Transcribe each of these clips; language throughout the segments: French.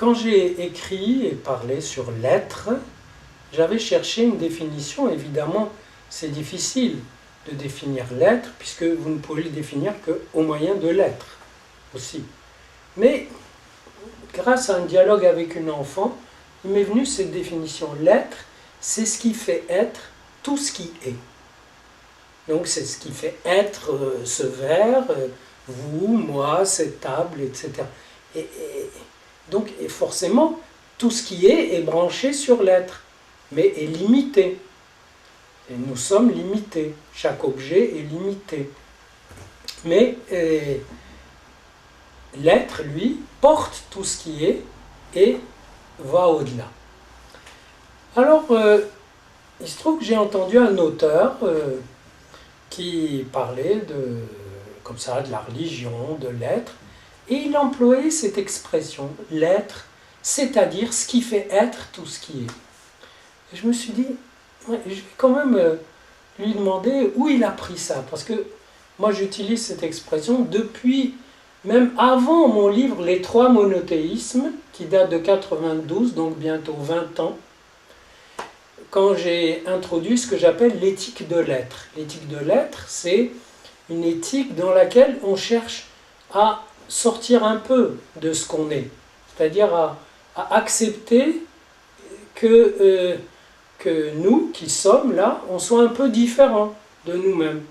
quand j'ai écrit et parlé sur l'être, j'avais cherché une définition. Évidemment, c'est difficile de définir l'être, puisque vous ne pouvez le définir qu'au moyen de l'être aussi. Mais grâce à un dialogue avec une enfant, il m'est venu cette définition. L'être, c'est ce qui fait être tout ce qui est. Donc c'est ce qui fait être ce verre, vous, moi, cette table, etc. Donc forcément, tout ce qui est branché sur l'être, mais est limité. Et nous sommes limités. Chaque objet est limité. Mais l'être, lui, porte tout ce qui est et va au-delà. Alors, il se trouve que j'ai entendu un auteur qui parlait comme ça, de la religion, de l'être, et il employait cette expression, l'être, c'est-à-dire ce qui fait être tout ce qui est. Et je me suis dit, ouais, je vais quand même lui demander où il a pris ça, parce que moi j'utilise cette expression depuis, même avant mon livre Les Trois Monothéismes, qui date de 92, donc bientôt 20 ans, quand j'ai introduit ce que j'appelle l'éthique de l'être. L'éthique de l'être, c'est une éthique dans laquelle on cherche à sortir un peu de ce qu'on est, c'est-à-dire à accepter que nous, qui sommes là, on soit un peu différents de nous-mêmes,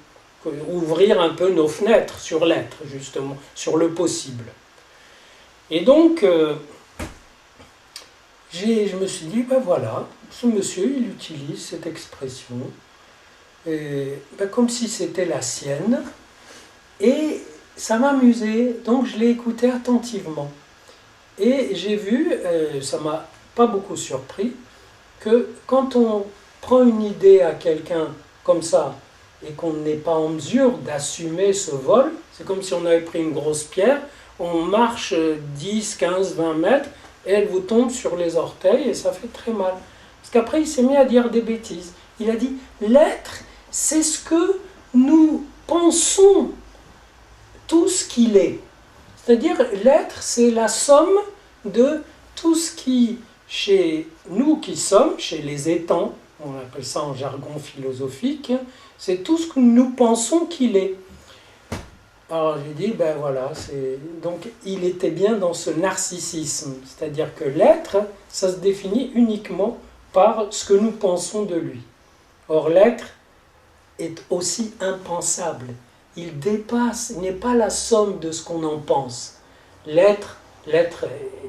ouvrir un peu nos fenêtres sur l'être, justement, sur le possible. Et donc, je me suis dit, ben voilà, ce monsieur, il utilise cette expression, comme si c'était la sienne, et ça m'amusait, donc je l'ai écouté attentivement. Et j'ai vu, ça ne m'a pas beaucoup surpris, que quand on prend une idée à quelqu'un comme ça, et qu'on n'est pas en mesure d'assumer ce vol, c'est comme si on avait pris une grosse pierre, on marche 10, 15, 20 mètres, et elle vous tombe sur les orteils, et ça fait très mal. Parce qu'après, il s'est mis à dire des bêtises. Il a dit, l'être, c'est ce que nous pensons, tout ce qu'il est. C'est-à-dire, l'être, c'est la somme de tout ce qui, chez nous qui sommes, chez les étangs, on appelle ça en jargon philosophique, c'est tout ce que nous pensons qu'il est. Alors j'ai dit, ben voilà, donc il était bien dans ce narcissisme, c'est-à-dire que l'être, ça se définit uniquement par ce que nous pensons de lui. Or l'être est aussi impensable, il dépasse, il n'est pas la somme de ce qu'on en pense. L'être,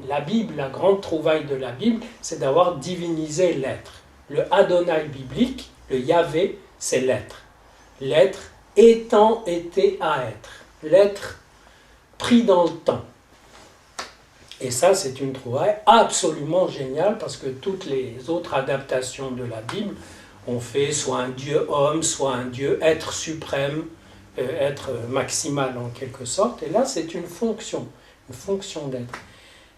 la Bible, la grande trouvaille de la Bible, c'est d'avoir divinisé l'être. Le Adonai biblique, le Yahvé, c'est l'être. L'être étant été à être. L'être pris dans le temps. Et ça, c'est une trouvaille absolument géniale parce que toutes les autres adaptations de la Bible ont fait soit un Dieu homme, soit un Dieu être suprême, être maximal en quelque sorte. Et là, c'est une fonction d'être.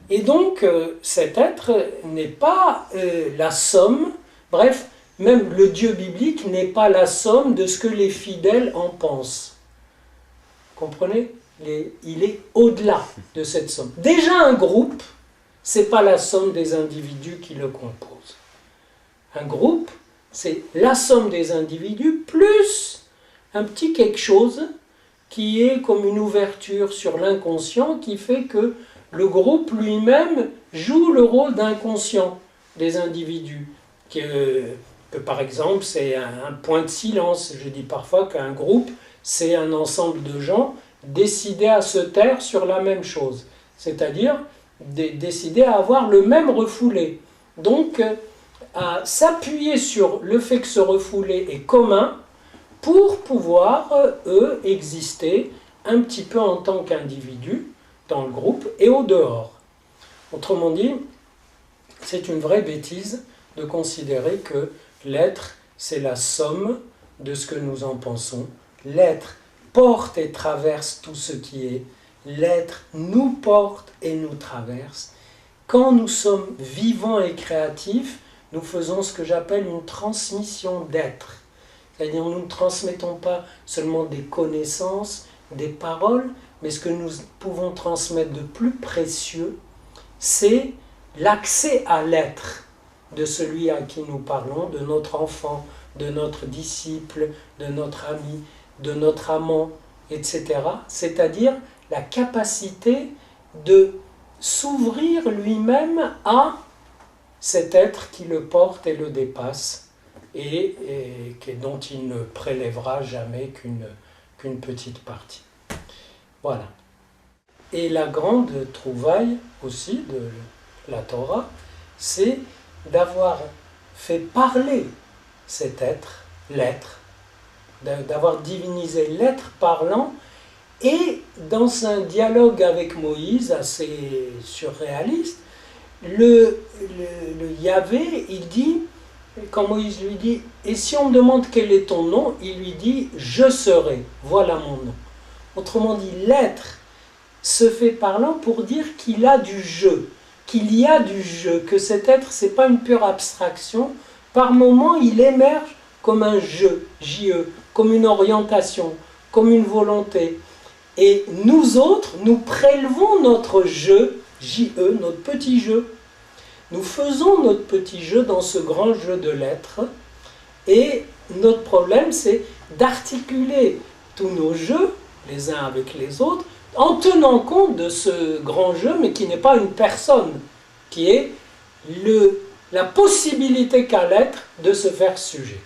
Et donc, cet être n'est pas la somme, bref, même le Dieu biblique n'est pas la somme de ce que les fidèles en pensent. Comprenez ? Il est au-delà de cette somme. Déjà un groupe, ce n'est pas la somme des individus qui le composent. Un groupe, c'est la somme des individus plus un petit quelque chose qui est comme une ouverture sur l'inconscient qui fait que le groupe lui-même joue le rôle d'inconscient des individus. Que par exemple, c'est un point de silence. Je dis parfois qu'un groupe, c'est un ensemble de gens décidés à se taire sur la même chose. C'est-à-dire décidés à avoir le même refoulé. Donc, à s'appuyer sur le fait que ce refoulé est commun pour pouvoir, eux, exister un petit peu en tant qu'individus dans le groupe et au dehors. Autrement dit, c'est une vraie bêtise de considérer que l'être, c'est la somme de ce que nous en pensons. L'être porte et traverse tout ce qui est. L'être nous porte et nous traverse. Quand nous sommes vivants et créatifs, nous faisons ce que j'appelle une transmission d'être. C'est-à-dire nous ne transmettons pas seulement des connaissances, des paroles, mais ce que nous pouvons transmettre de plus précieux, c'est l'accès à l'être de celui à qui nous parlons, de notre enfant, de notre disciple, de notre ami, de notre amant, etc. C'est-à-dire la capacité de s'ouvrir lui-même à cet être qui le porte et le dépasse et dont il ne prélèvera jamais qu'une petite partie. Voilà. Et la grande trouvaille aussi de la Torah, c'est d'avoir fait parler cet être, l'être, d'avoir divinisé l'être parlant, et dans un dialogue avec Moïse assez surréaliste, le Yahvé, il dit, quand Moïse lui dit « Et si on me demande quel est ton nom ?» il lui dit « Je serai, voilà mon nom ». Autrement dit, l'être se fait parlant pour dire qu'il a du jeu, qu'il y a du jeu, que cet être, ce n'est pas une pure abstraction. Par moments, il émerge comme un jeu, J-E, comme une orientation, comme une volonté. Et nous autres, nous prélevons notre jeu, J-E, notre petit jeu. Nous faisons notre petit jeu dans ce grand jeu de l'être. Et notre problème, c'est d'articuler tous nos jeux, les uns avec les autres, en tenant compte de ce grand jeu, mais qui n'est pas une personne, qui est la possibilité qu'a l'être de se faire sujet.